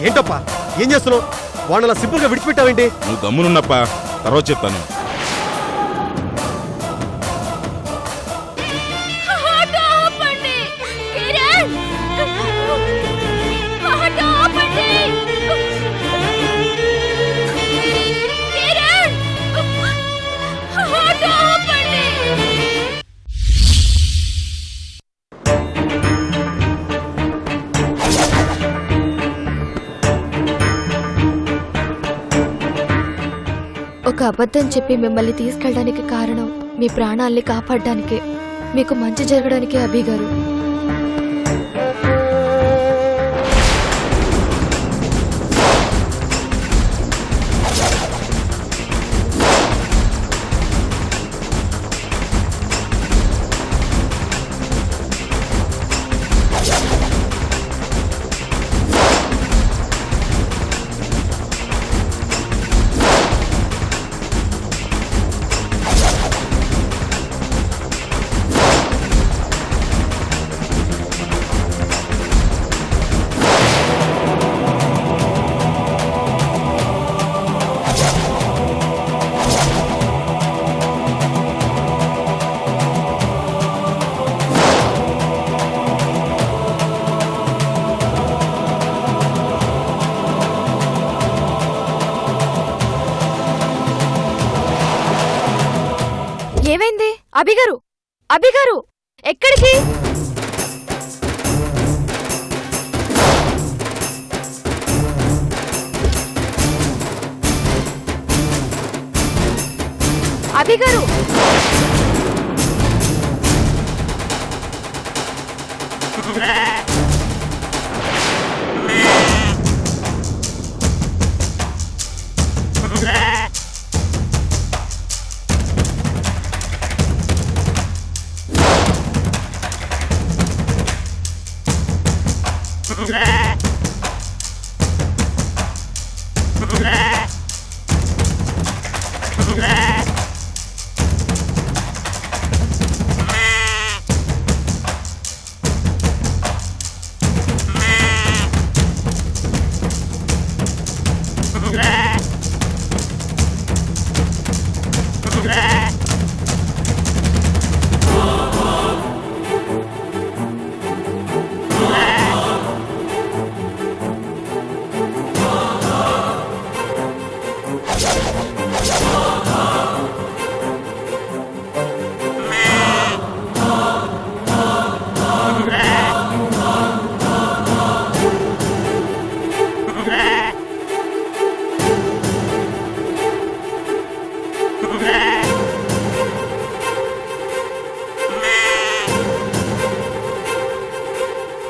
ఏంటప్పా ఏం చేస్తున్నావు? వాడిని అలా సింపుల్ గా విడిచిపెట్టావేంటి? నువ్వు గమ్మునున్నప్పా, తర్వాత చెప్తాను. ఒక అబద్ధం చెప్పి మిమ్మల్ని తీసుకెళ్ళడానికి కారణం మీ ప్రాణాల్ని కాపాడడానికే, మీకు మంచి జరగడానికే అభి గారు. ఏమైంది? అభి గారు, అభి గారు, ఎక్కడికి? అభి గారు,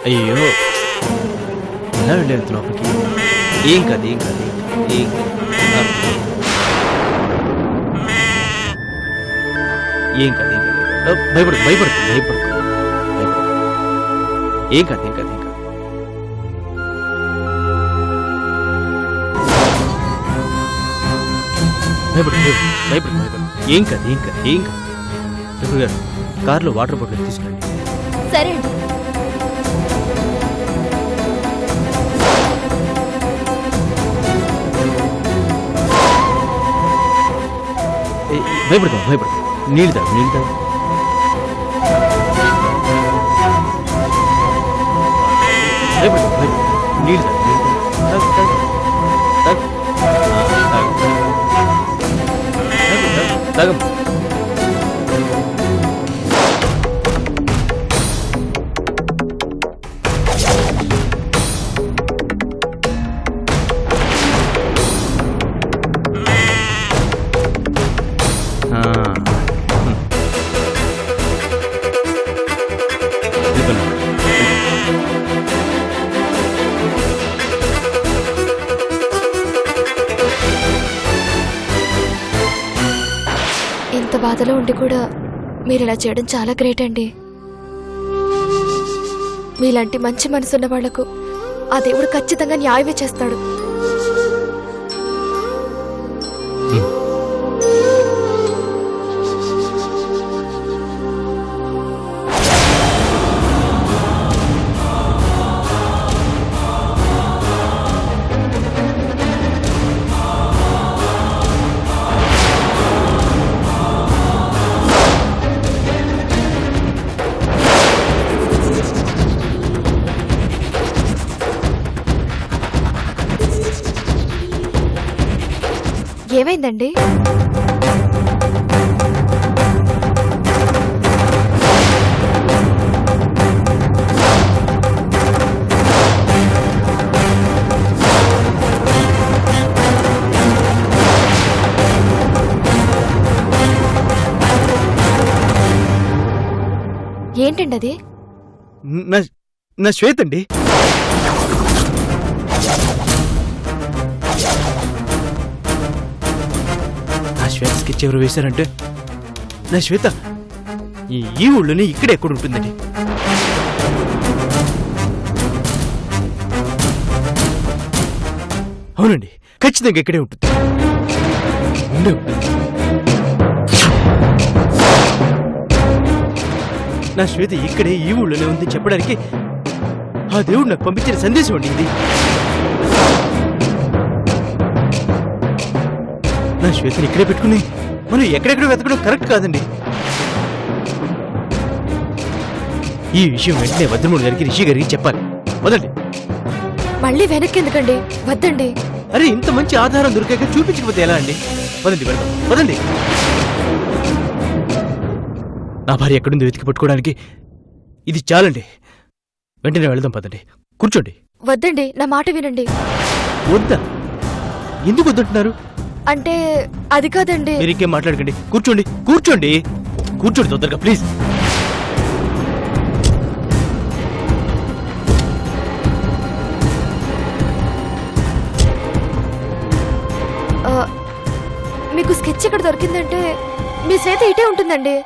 అయ్యో ఎలా వెళ్ళేది లోపలికి? ఏం కాదు, ఏం కాదు, ఏం ఏం కాదు, ఏం కాదు. భయపడు భయపడుకు భయపడుకు భయపడు. ఏం కాదు, ఏం కాదు, ఏం కాదు. భయపడు భయపడు భయపడు. ఏం కాదు, ఏం కాదు, ఏం కాదు. శంకర్ గారు, కారులో వాటర్ బాటిల్ తీసుకురండి. సరే. భయపడతాం భయపడతాం. నీళ్ళు తాగు, నీళ్ళు తాగు. భయపడతాం భయపడతాం. నీళ్ళు తాగు, నీళ్ళు తాగు. తాగు తాగు తాగు తాగు. ఇంత బాధలో ఉండి కూడా మీరు ఇలా చేయడం చాలా గ్రేట్ అండి. మీలాంటి మంచి మనసున్న వాళ్లకు ఆ దేవుడు ఖచ్చితంగా న్యాయమే చేస్తాడు. ఏమైందండి? ఏంటండి అది? నా శ్వేత అండి. నా శ్వేత స్కెచ్ ఎవరు వేశారంటే నా శ్వేత ఈ ఊళ్ళోనే ఇక్కడ ఎక్కడ ఉంటుందండి. అవునండి, ఖచ్చితంగా ఇక్కడే ఉంటుంది. ఉండే ఉంటుంది. నా శ్వేత ఇక్కడే ఈ ఊళ్ళోనే ఉంది చెప్పడానికి ఆ దేవుడు నాకు పంపించిన సందేశం అండి ఇది. నా శ్వేతని ఇక్కడే పెట్టుకుని మనం ఎక్కడెక్కడ వెతకడం కరెక్ట్ కాదండి. ఈ విషయం వెంటనే వద్రముడు గారికి రిషి గారికి చెప్పాలి. వదండి. మళ్ళీ వెనక్కి ఎందుకండి? వద్దండి. అరే, ఇంత మంచి ఆధారం దొరికాక చూపించకపోతే ఎలా అండి? వదండి, వెళ్దాం. వదండి. నా భార్య ఎక్కడుందో వెతికి పట్టుకోవడానికి ఇది చాలండి. వెంటనే వెళదాం, పదండి. కూర్చోండి. వద్దండి, నా మాట వినండి. వద్దా? ఎందుకు వద్దంటున్నారు? అంటే అది కాదండి. మీరు ఇంకేం మాట్లాడకండి. కూర్చోండి, కూర్చోండి, కూర్చోండి తొందరగా ప్లీజ్. మీకు స్కెచ్ ఎక్కడ దొరికిందంటే మీ శ్వేత ఇటే ఉంటుందండి.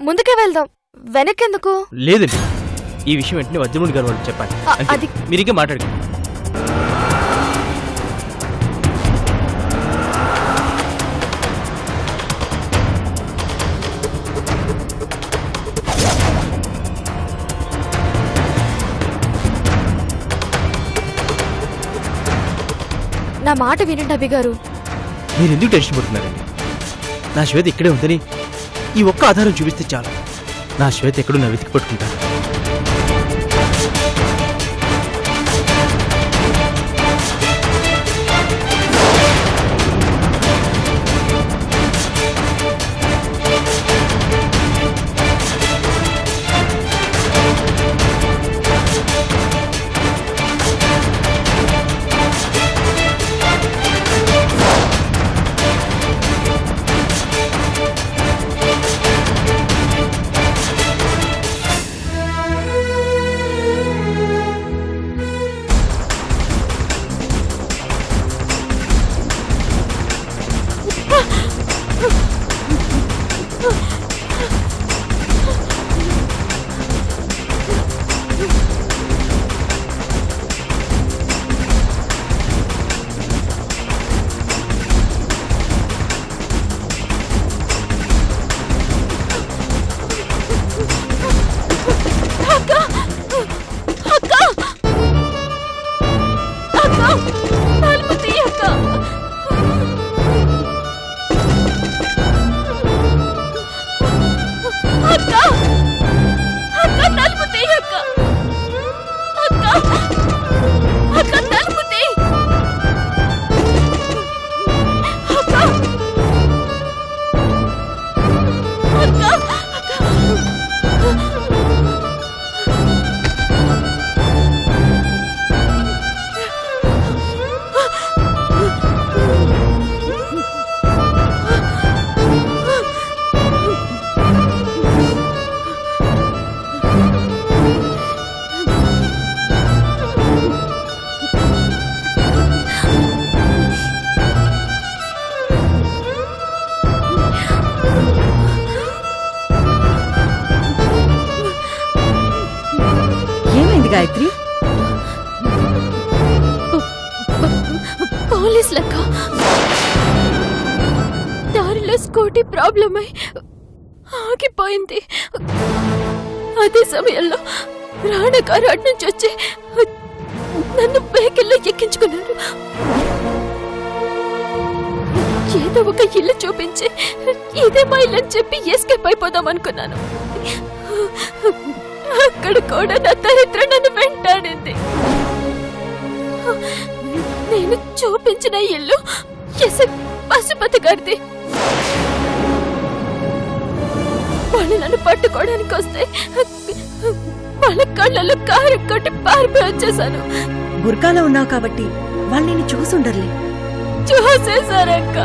ముందుకే వెళ్దాం, వెనకెందుకు? లేదండి, ఈ విషయం వెంటనే వజ్రముడి గారు వాళ్ళకి చెప్పాలి. అది మీరికే మాట్లాడకండి. నా మాట వినండి అభి గారు. మీరు ఎందుకు టెన్షన్ పడుతున్నారండి? నా శ్వేత ఇక్కడే ఉందని ఈ ఒక్క ఆధారం చూపిస్తే చాలు. నా శ్వేత ఎక్కడున్నా వెతికి పట్టుకుంటాను. గాయత్రి, పోలీసులక్క దారిలో స్కూటీ ప్రాబ్లం అయి ఆగిపోయింది. అదే సమయంలో రాణకారు అటు నుంచి వచ్చి నన్ను వెహికల్లో ఎక్కించుకున్నారు. ఏదో ఒక ఇల్లు చూపించి ఇదే మా ఇల్లు అని చెప్పి ఎస్కేప్ అయిపోదాం అనుకున్నాను. అక్కడ కూడా నా దరిద్రం నన్ను వెంటాడింది. నేను చూపించిన ఇల్లు పశుపతి గారిది. వాళ్ళు నన్ను పట్టుకోవడానికి వస్తే వాళ్ళ కళ్ళలో కారం కొట్టి పారిపోయి వచ్చేసాను. బుర్కాలో ఉన్నావు కాబట్టి వాళ్ళు నిన్ను చూసుండర్లే. చూసేశారక్క.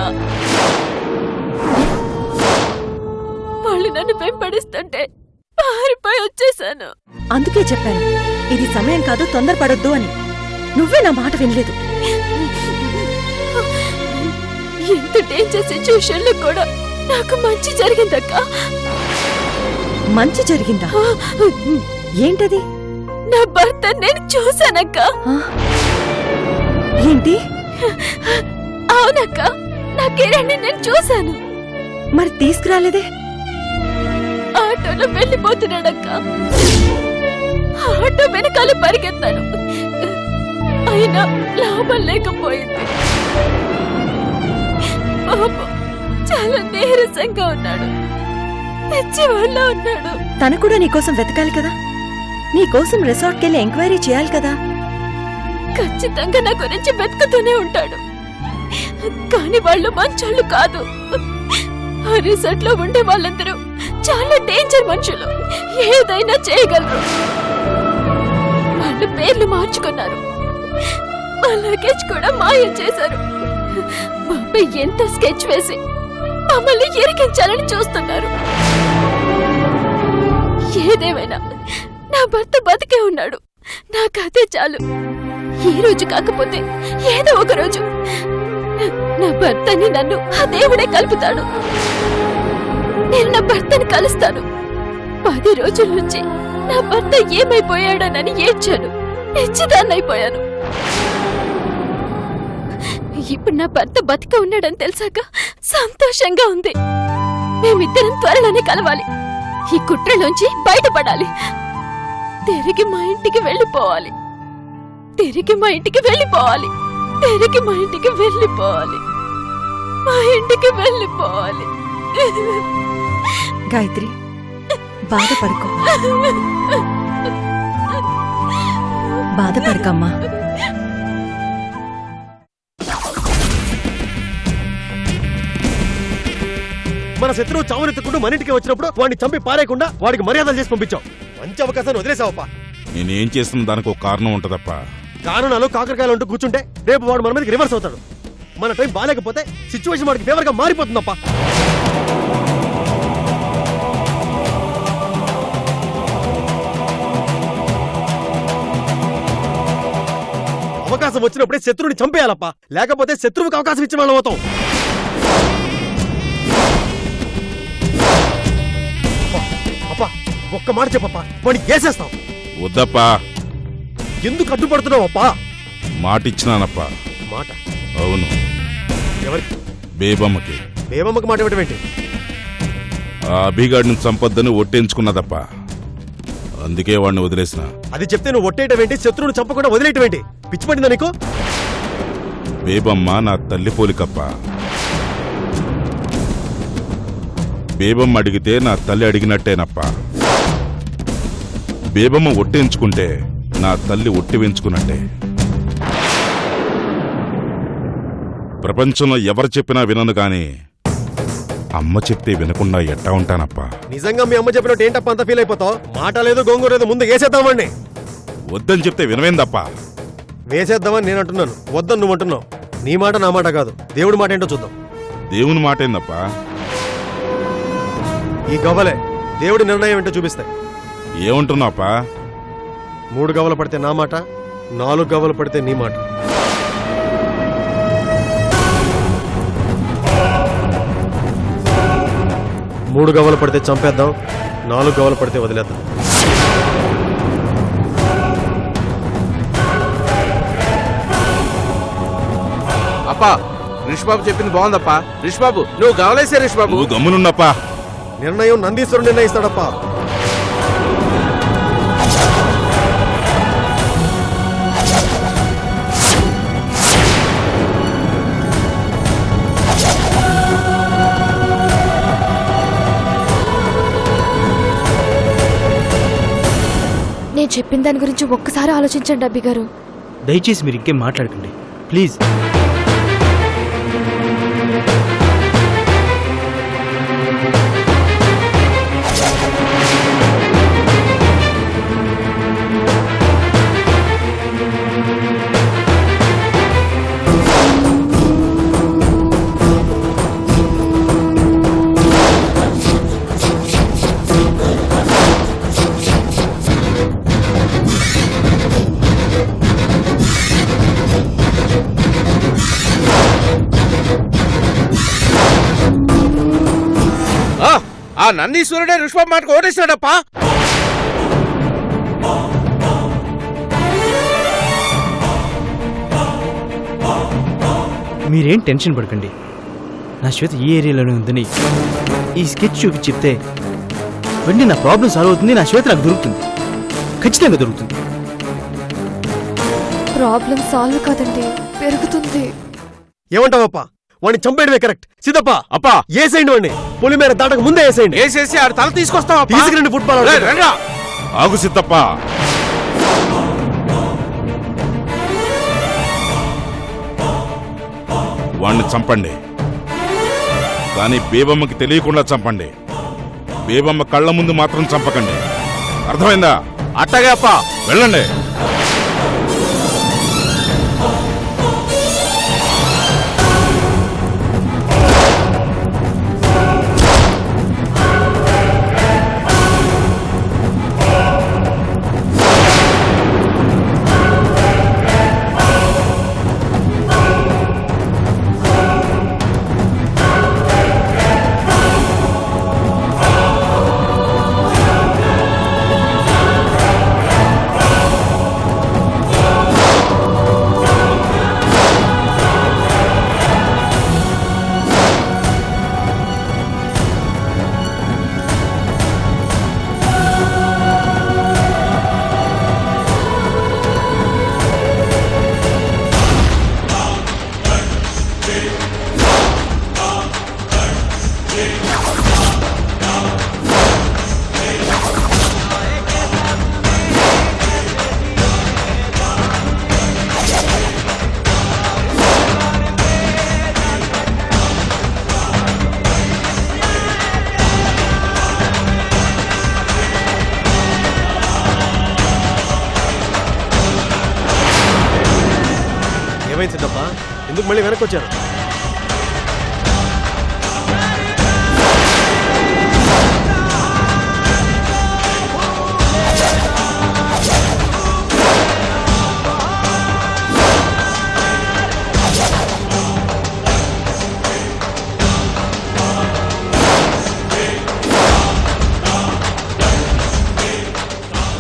వాళ్ళు నన్ను వెంబడిస్తుంటే పారిపోయి వచ్చేసాను. అందుకే చెప్పాను ఇది సమయం కాదు, తొందరపడొద్దు అని. నువ్వే నా మాట వినలేదు. ఎంత డేంజర్ సిచ్యువేషన్ లో కూడా నాకు మంచి జరిగిందక్క. మంచి జరిగిందా? ఏంటది? నా భర్త నేను చూశానక్క. ఏంటి? అవునక్క, నా కిరణ్ని నేను చూశాను. మరి తీసుకురాలేదే? ఆటోలో వెళ్ళిపోతున్నాడక్క. ఆటో వెనకాల పరిగెత్తాను, అయినా లాభం లేకపోయింది. పాపం చాలా నీరసంగా ఉన్నాడు, తెచ్చేవాళ్ళ ఉన్నాడు. తను కూడా నీకోసం వెతకాలి కదా, నీకోసం రిసార్ట్కెళ్ళి ఎంక్వైరీ చేయాలి కదా. ఖచ్చితంగా నా గురించి వెతుకుతూనే ఉంటాడు, కానీ వాళ్ళు మంచోళ్ళు కాదు. ఆ రిసార్ట్ లో ఉండే వాళ్ళందరూ చాలా డేంజర్ మనుషులు, ఏదైనా చేయగలరు. వాళ్ళ పేర్లు మార్చుకున్నారు, మా లగేజ్ కూడా మాయం చేశారు. బాబాయ్ ఎంతో స్కెచ్ వేసి మమ్మల్ని ఇరికించాలని చూస్తున్నారు. ఏదేమైనా నా భర్త బతికే ఉన్నాడు, నాకు అదే చాలు. ఈ రోజు కాకపోతే ఏదో ఒక రోజు నా భర్తని నన్ను ఆ దేవుడే కలుపుతాడు. నేను నా భర్తని కలుస్తాను. 10 రోజుల నుంచి నా భర్త ఏమైపోయాడనని ఏడ్చాను, పిచ్చిదాన్నైపోయాను. ఇప్పుడు నా భర్త బతిక ఉన్నాడని తెలిసాక సంతోషంగా ఉంది. మేమిద్దరం త్వరలోనే కలవాలి, ఈ కుట్రలోంచి బయటపడాలి. తిరిగి మా ఇంటికి వెళ్ళిపోవాలి, తిరిగి మా ఇంటికి వెళ్ళిపోవాలి, తిరిగి మా ఇంటికి వెళ్ళిపోవాలి, మా ఇంటికి వెళ్ళిపోవాలి. గాయత్రి, బాధపడుకో, బాధపడకమ్మా. మన శత్రువు చావునెత్తుకుంటూ మన ఇంటికి వచ్చినప్పుడు వాడిని చంపి పారేయకుండా వాడికి మర్యాదలు చేసి పంపించావు. మంచి అవకాశాన్ని వదిలేసావప్పా. నేనేం చేస్తున్న దానికి ఒక కారణం ఉంటదప్ప. కారణాలు కాకరకాయలు అంటూ కూర్చుంటే రేపు వాడు మన మీదకి రివర్స్ అవుతాడు. మన టైం బాగాలేకపోతే సిచ్యువేషన్ వాడికి ఫేవర్ గా మారిపోతుందప్ప. అవకాశం వచ్చినప్పుడే శత్రువుని చంపేయాలప్ప, లేకపోతే శత్రువుకి అవకాశం ఇచ్చిన వాళ్ళం అవుతాం. అప్పా, ఒక్క మాట చెప్పప్పా, వాడిని వేసేస్తాం. వద్దప్పా. ఎందుకు అడ్డుపడుతున్నావు అప్పా? మాట ఇచ్చినానప్పా. మాట? అవును. ఎవరికి? బేబమ్మకి. బేబమ్మకి మాట ఇవ్వడం ఏంటి? ఆ అభిగాడిని చంపొద్దని ఒట్టేంచుకున్నదప్ప, అందుకే వాడిని వదిలేసిన. అది చెప్తే నువ్వు ఒట్టేయటం ఏంటి? శత్రువును చంపకుండా వదిలేయటం ఏంటి? పిచ్చి పడిందా నీకు? బేబమ్మ నా తల్లి పోలికప్ప. బేబమ్మ అడిగితే నా తల్లి అడిగినట్టేనప్ప. బేబమ్మ ఒట్టేంచుకుంటే నా తల్లి ఒట్టి వెంచుకున్నట్టే. ప్రపంచంలో ఎవరు చెప్పినా వినను గాని అమ్మ చెప్తే వినకుండా ఎట్టా ఉంటానప్ప. నిజంగా మీ అమ్మ చెప్పినట్టు ఏంటప్ప అంత ఫీల్ అయిపోతావు? మాట లేదు, గోంగూర లేదు, ముందు వేసేద్దామండి. వద్దని చెప్తే వినవేందప్ప. వేసేద్దామని నేను అంటున్నాను, వద్దని నువ్వు అంటున్నావు. నీ మాట నా మాట కాదు, దేవుడి మాట ఏంటో చూద్దాం. దేవుని మాట ఏందప్ప? ఈ గవ్వలే దేవుడి నిర్ణయం ఏంటో చూపిస్తాయి. ఏమంటున్నావప్పా? 3 గవ్వలు పడితే నా మాట, 4 గవ్వలు పడితే నీ మాట. మూడు గవ్వలు పడితే చంపేద్దాం, 4 గవ్వలు పడితే వదిలేద్దాం. అప్పా, రిషిబాబు చెప్పింది బాగుందప్పా. రిషిబాబు, నువ్వు గవలేసే రిషిబాబు. నువ్వు గమ్మునున్నప్పా. నిర్ణయం నందీశ్వరుడు నిర్ణయిస్తాడప్పా. నేను చెప్పిన దాని గురించి ఒక్కసారి ఆలోచించండి అబ్బి గారు. దయచేసి మీరు ఇంకేం మాట్లాడకండి ప్లీజ్. ఆ నందీశ్వరుడే ఋషభం మాటకు ఓటేశాడప్పా. మీరేం టెన్షన్ పడకండి. నా శ్వేత ఈ ఏరియాలోనే ఉందని ఈ స్కెచ్ చూపి చెప్తే వెంటనే నా ప్రాబ్లం సాల్వ్ అవుతుంది. నా శ్వేత నాకు దొరుకుతుంది, ఖచ్చితంగా దొరుకుతుంది. ప్రాబ్లం సాల్వ్ కాదండి, పెరుగుతుంది. ఏమంటావప్పా? వాడిని చంపేయడమే కరెక్ట్. సిద్ధప్ప అప్పా ఏసేయండి వాడిని. పొలిమేర దాటక ముందే వేసేయండి. వేసేసి ఆడ తల తీసుకొస్తావా? తీసుకురండి ఫుట్బాల్ ఆడుకుందాం. ఆగు సిద్ధప్ప. వాణ్ణి చంపండి, కానీ బేబమ్మకి తెలియకుండా చంపండి. బేబమ్మ కళ్ళ ముందు మాత్రం చంపకండి, అర్థమైందా? అట్టగే అప్పా. వెళ్ళండి. ఏమైంది సిద్ధప్ప? ఎందుకు మళ్ళీ వెనక్కి వచ్చారు?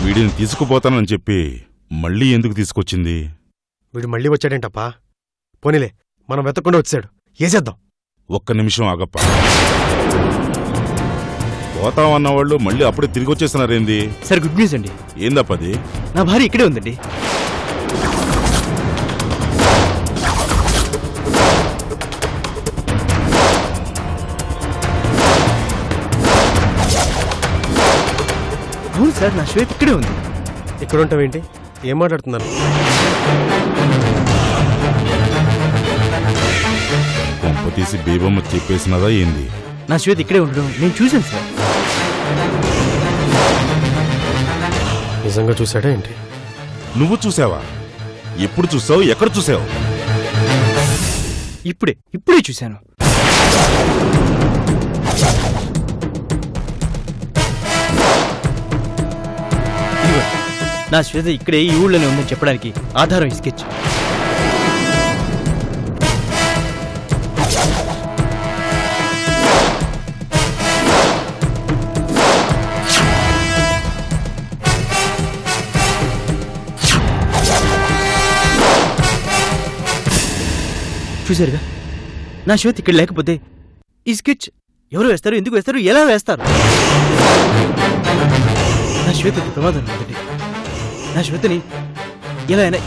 వీడిని తీసుకుపోతానని చెప్పి మళ్ళీ ఎందుకు తీసుకొచ్చింది? వీడు మళ్ళీ వచ్చాడేంటప్పా? పోనీలే, మనం వెతకుండా వచ్చాడు, ఏసేద్దాం. ఒక్క నిమిషం ఆగప్ప. పోతామన్నవాళ్ళు మళ్ళీ అప్పుడే తిరిగి వచ్చేస్తున్నారేంది? సార్ గుడ్ న్యూస్ అండి. ఏందప్పది? నా భార్య ఇక్కడే ఉందండి. అవును సార్, నా శ్వేత ఇక్కడే ఉంది. ఇక్కడ ఉంటావేంటి? ఏం మాట్లాడుతున్నారు? కొంప తీసి బేబమ్మ చెప్పేసినదా ఏంది? నా శ్వేత ఇక్కడే ఉండడం నేను చూశాను సార్. నిజంగా చూశాడా ఏంటి? నువ్వు చూసావా? ఎప్పుడు చూసావు? ఎక్కడ చూసావు? ఇప్పుడే చూశాను. ఇదిగో, నా శ్వేత ఇక్కడే ఈ ఊళ్ళోనే ఉందని చెప్పడానికి ఆధారం ఈ స్కెచ్. చూశారుగా, నా శ్వేత ఇక్కడ లేకపోతే ఈ స్కెచ్ ఎవరు వేస్తారు, ఎందుకు వేస్తారు, ఎలా వేస్తారు? నా శ్వేతకి ప్రమాదం ఉందండి. నా శ్వేతని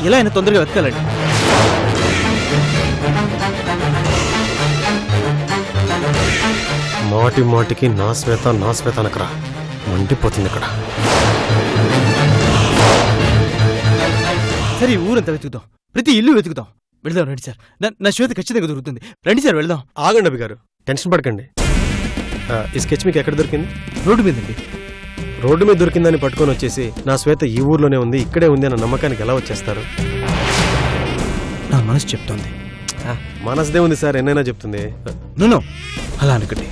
ఎలా అయినా తొందరగా వెతకాలండి. మాటి మాటికి నా శ్వేత అనకరా, మండిపోతుంది ఇక్కడ. సరే, ఈ ఊరంతా వెతుకుతాం, ప్రతి ఇల్లు వెతుకుతాం. వెళ్దాం రండి సార్. నా శ్వేత ఖచ్చితంగా దొరుకుతుంది. రండి సార్, వెళ్దాం. ఆగండి అభి గారు, టెన్షన్ పడకండి. ఈ స్కెచ్ మీకు ఎక్కడ దొరికింది? రోడ్డు మీదండి. రోడ్డు మీద దొరికిందని పట్టుకొని వచ్చేసి నా శ్వేత ఈ ఊర్లోనే ఉంది, ఇక్కడే ఉంది అన్న నమ్మకానికి ఎలా వచ్చేస్తారు? నా మనసు చెప్తోంది. మనసుదే ఉంది సార్, ఎన్నైనా చెప్తుంది. నో, అలా అనకండి.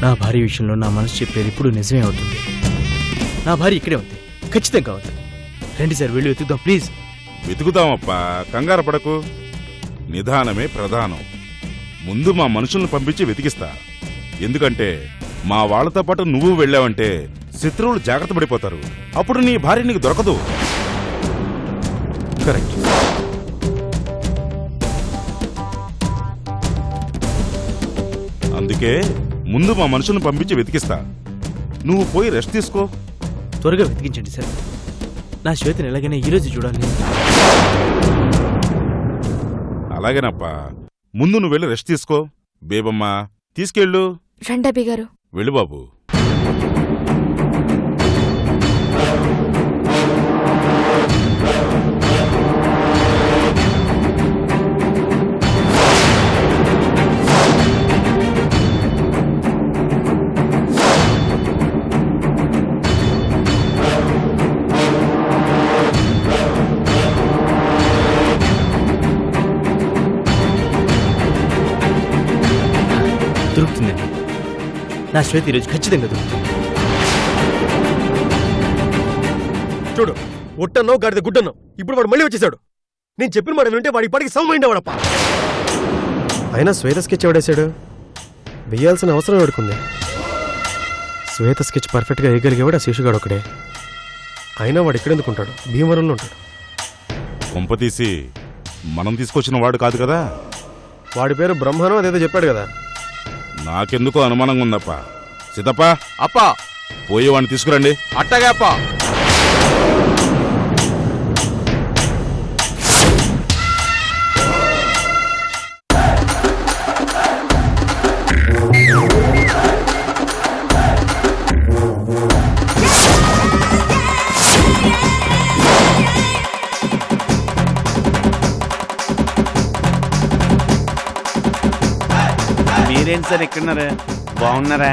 నా భార్య విషయంలో నా మనసు చెప్పేది ఇప్పుడు నిజమే అవుతుంది. నా భార్య ఇక్కడే ఉంది, ఖచ్చితంగా ఉంది. రండి సార్, వెళ్ళి వెతుకుదాం ప్లీజ్. వెతుకుతామప్పా, కంగారు పడకు. నిదానమే ప్రధానం. ముందు మా మనుషుల్ని పంపించి వెతికిస్తా. ఎందుకంటే మా వాళ్ళతో పాటు నువ్వు వెళ్ళావంటే శత్రువులు జాగ్రత్త పడిపోతారు. అప్పుడు నీ భార్య నీకు దొరకదు. కరెక్ట్. అందుకే ముందు మా మనుషుల్ని పంపించి వెతికిస్తా. నువ్వు పోయి రెస్ట్ తీసుకో. త్వరగా వెతికించండి సార్. నా శ్వేతని ఎలాగైనా ఈరోజు చూడాలి. అలాగేనప్పా, ముందు నువ్వు వెళ్ళి రెస్ట్ తీసుకో. బేబమ్మా తీసుకెళ్ళు. రండబ్బి గారు. వెళ్ళు బాబు. దొరుకుతుందండి. నా శ్వేత ఈరోజు ఖచ్చితంగా దొరుకుతుంది. చూడు, ఒట్టన్నావు గాడిద గుడ్డన్నావు. ఇప్పుడు వాడు మళ్ళీ వచ్చేసాడు. నేను చెప్పిన మాట వింటే వాడి పాటికి సౌమైండ్ వాడప్ప. అయినా శ్వేత స్కెచ్ ఎవడేశాడు? వెయ్యాల్సిన అవసరం ఎవడుకుంది? శ్వేత స్కెచ్ పర్ఫెక్ట్గా వేయగలిగేవాడు ఆ శేషుగాడు ఒకడే. అయినా వాడు ఎక్కడెందుకుంటాడు? భీమవరంలో ఉంటాడు. కొంపతీసి మనం తీసుకొచ్చిన వాడు కాదు కదా? వాడి పేరు బ్రహ్మనో అదేదో చెప్పాడు కదా. నాకెందుకో అనుమానంగా ఉందప్పా. సీతప్ప, అప్పా పోయేవాడిని తీసుకురండి. అట్టగా అప్పా. మీరేంటి సార్ ఎక్కడున్నారా? బాగున్నారా?